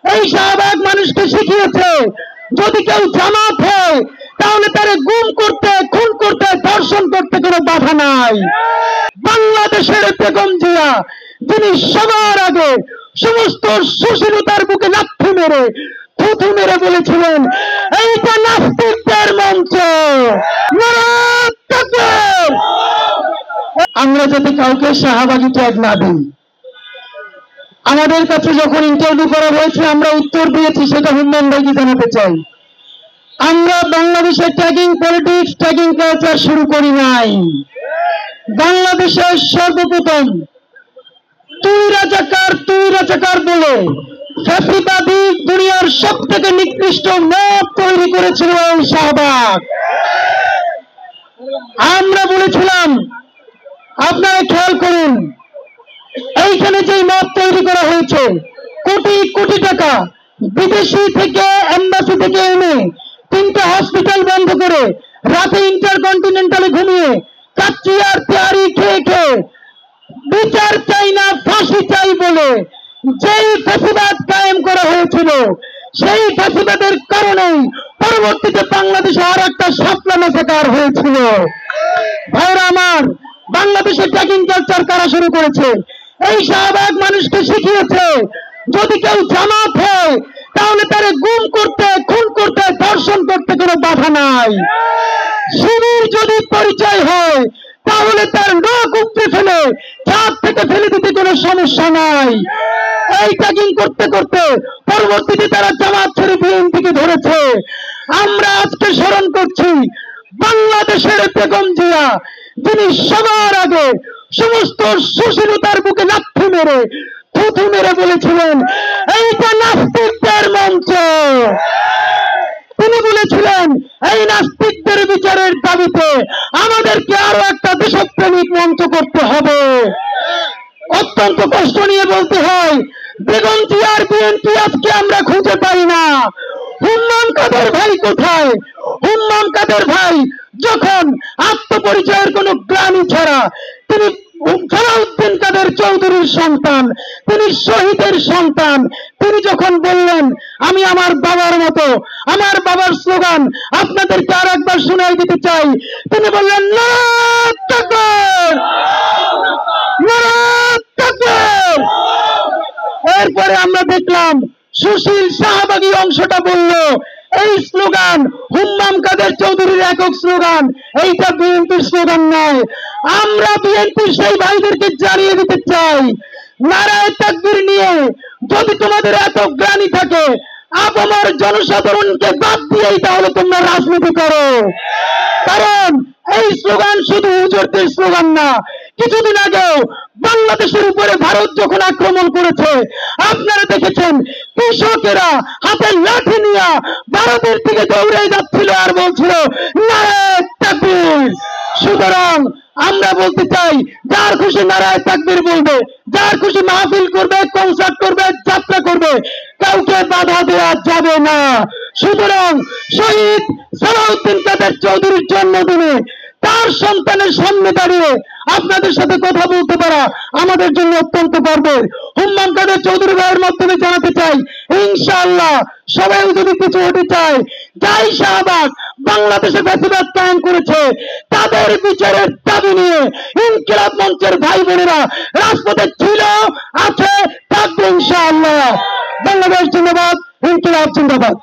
এই শাহবাগ মানুষকে শিখিয়েছে যদি কেউ জামাত হয় তাহলে তারে গুম করতে, খুন করতে, ধর্ষণ করতে কোনো বাধা নাই। বাংলাদেশের বেগম জিয়া যিনি সবার আগে সমস্ত সুশীলতার বুকে লাথি মেরে, থুথু মেরে বলেছিলেন এইটা নাস্তিকদের মঞ্চ। আমরা যদি কাউকে শাহবাগী ট্যাগ না দিই, আমাদের কাছে যখন ইন্টারভিউ করা হয়েছে আমরা উত্তর দিয়েছি, সেটা হুম্মান ভাইকে জানাতে চাই। আমরা বাংলাদেশে ট্যাগিং পলিটিক্স, ট্যাগিং কালচার শুরু করি নাই। বাংলাদেশের সর্বপ্রথম তুই রাজাকার বলে ফ্যাসিবাদী দুনিয়ার সব থেকে নিকৃষ্ট মত তৈরি করেছিল এই শাহবাগ। আমরা বলেছিলাম আপনারা খেয়াল করুন, এইখানে যে মত তৈরি করা হয়েছে কোটি কোটি টাকা বিদেশি থেকে, এম্বাসি থেকে এনে 3টা হসপিটাল বন্ধ করে রাতে ইন্টারকন্টিনেন্টালে ঘুমিয়ে কাচ্চি আর তেয়ারি খেয়ে খেয়ে বিচার চাই না ফাঁসি চাই বলে যেই ফ্যাসিবাদ কায়েম করা হয়েছিল, সেই ফ্যাসিবাদের কারণেই পরবর্তীতে বাংলাদেশে আর একটা শাপলা ম্যাসাকার হয়েছিল। ভাইরা আমার, বাংলাদেশে ট্যাগিং কালচার কারা শুরু করেছে? এই শাহবাগ মানুষকে শিখিয়েছে যদি কেউ জামাত হয় তাহলে তারে গুম করতে, খুন করতে, ধর্ষণ করতে কোনো বাধা নাই। শিবির যদি পরিচয় হয় তাহলে তার নখ উপড়ে ফেলে ছাদ থেকে ফেলে দিতে কোনো সমস্যা নাই। এই ট্যাগিং করতে করতে পরবর্তীতে তারা জামাত ছেড়ে বিএনপিকে ধরেছে। আমরা আজকে স্মরণ করছি বাংলাদেশের বেগম জিয়া যিনি সবার আগে সমস্ত সুশীলতার বুকে লাথি মেরে, থুথু মেরে বলেছিলেন এইটা নাস্তিকদের মঞ্চ। তিনি বলেছিলেন এই নাস্তিকদের বিচারের দাবিতে আমাদেরকে আরো একটা দেশপ্রেমিক মঞ্চ করতে হবে। অত্যন্ত কষ্ট নিয়ে বলতে হয়, বেগম জিয়ার বিএনপি আজকে আমরা খুঁজে পাই না। হুম্মান কাদের ভাই কোথায়? হুম্মান কাদের ভাই যখন আত্মপরিচয়ের কোনো গ্লানি ছাড়া, তিনি সালাউদ্দিন কাদের চৌধুরীর সন্তান, তিনি শহীদের সন্তান, তিনি যখন বললেন আমি আমার বাবার মতো, আমার বাবার স্লোগান আপনাদেরকে আর একবার শোনাই দিতে চাই, তিনি বললেন নারায়ে তাকবীর, নারায়ে তাকবীর। এরপরে আমরা দেখলাম সুশীল শাহবাগী অংশটা বলল এই স্লোগান হুম্মাম কাদের চৌধুরীর একক স্লোগান, এইটা বিএনপির স্লোগান নয়। আমরা বিএনপির সেই ভাইদেরকে জানিয়ে দিতে চাই, নারায়ে তাকবীর নিয়ে যদি তোমাদের এত গ্লানি থাকে, আপামর জনসাধারণকে বাদ দিয়েই তাহলে তোমরা রাজনীতি করো। কারণ এই স্লোগান শুধু হুজুরদের স্লোগান না। কিছুদিন আগেও বাংলাদেশের উপরে ভারত যখন আক্রমণ করেছে আপনারা দেখেছেন কৃষকেরা হাতে লাঠি নিয়ে ভারতের দিকে দৌড়ে যাচ্ছিল আর বলছিল নারায়ে তাকবীর। সুতরাং আমরা বলতে চাই, যার খুশি নারায়ে তাকবীর বলবে, যার খুশি মাহফিল করবে, কনসার্ট করবে, যাত্রা করবে, কাউকে বাধা দেওয়া যাবে না। সুতরাং শহীদ সালাউদ্দিন কাদের চৌধুরীর জন্মদিনে তার সন্তানের সামনে দাঁড়িয়ে আপনাদের সাথে কথা বলতে পারা আমাদের জন্য অত্যন্ত গর্বের। হুম্মান কাদের চৌধুরী ভাইয়ের মাধ্যমে জানাতে চাই, ইনশাআল্লাহ সবাই যদি কিছু হতে চায়, যাই শাহবাগ বাংলাদেশে ফ্যাসিবাদ কায়েম করেছে তাদের বিচারের দাবি নিয়ে ইনকিলাব মঞ্চের ভাই বোনেরা রাজপথে ছিল, আছে, থাকবে ইনশাআল্লাহ। বাংলাদেশ জিন্দাবাদ, ইনকিলাব জিন্দাবাদ।